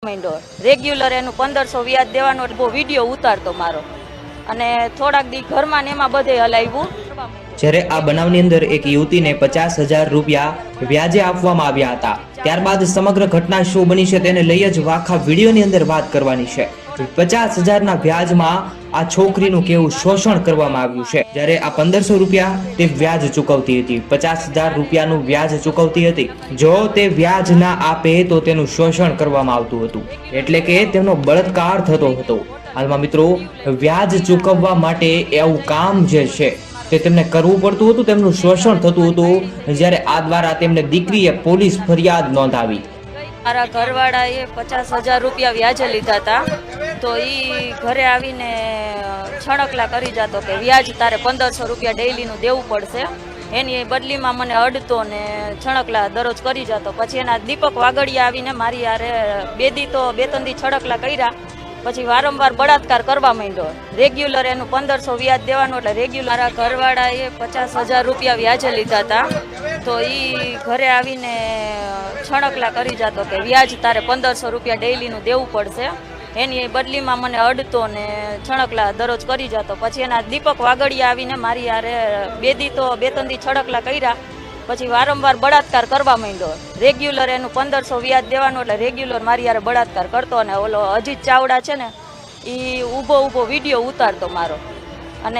માંડ્યો રેગ્યુલર એનું 1500 વ્યાજ દેવાનો એટલે બહુ વિડીયો ઉતારતો મારો અને થોડાક દી ઘરમાં ને એમાં બધે હલાવ્યું। જ્યારે આ બનાવની અંદર એક યુવતીને 50,000 રૂપિયા વ્યાજે આપવામાં આવ્યા હતા। ત્યારબાદ સમગ્ર ઘટના શું બની છે તેને લઈ જ આખા વિડીયોની અંદર વાત કરવાની છે। 50,000ના વ્યાજમાં આ છોકરીનું કેવું શોષણ કરવામાં આવ્યું છે। જ્યારે આ 1500 રૂપિયા તે વ્યાજ ચૂકવતી હતી, 50,000 રૂપિયાનું વ્યાજ ચૂકવતી હતી। જો તે વ્યાજ ના આપે તો તેનું શોષણ કરવામાં આવતું હતું, એટલે કે તેમનો બળાત્કાર થતો હતો। હાલમાં મિત્રો વ્યાજ ચૂકવવા માટે એવું કામ જે છે તે તેમને કરવું પડતું હતું, તેમનું શોષણ થતું હતું। જ્યારે આ દ્વારા તેમને દીકરીએ પોલીસ ફરિયાદ નોંધાવી। મારા ઘરવાળાએ 50,000 રૂપિયા વ્યાજે લીધા હતા, તો એ ઘરે આવીને છણકલા કરી જતો કે વ્યાજ તારે 1500 રૂપિયા ડેઈલીનું દેવું પડશે। એની બદલીમાં મને અડતો ને છણકલા દરરોજ કરી જતો। પછી એના દીપક વાગડિયા આવીને મારી યારે બે ત્રણ દી છડકલા કર્યા, પછી વારંવાર બળાત્કાર કરવા માંડ્યો। રેગ્યુલર એનું 1500 વ્યાજ દેવાનું એટલે રેગ્યુલર મારા ઘરવાળાએ 50,000 રૂપિયા વ્યાજે લીધા હતા, તો એ ઘરે આવીને છણકલા કરી જતો કે વ્યાજ તારે 1500 રૂપિયા ડેઈલીનું દેવું પડશે। એની બદલીમાં મને અડતો ને છણકલા દરરોજ કરી જતો। પછી એના દીપક વાગડિયા આવીને મારી યારે બે ત્રણ દી છડકલા કર્યા, પછી વારંવાર બળાત્કાર કરવા માંડ્યો। રેગ્યુલર એનું 1500 વ્યાજ દેવાનું એટલે રેગ્યુલર મારી યારે બળાત્કાર કરતો। અને ઓલો અજીત ચાવડા છે ને, એ ઊભો વિડીયો ઉતારતો મારો અને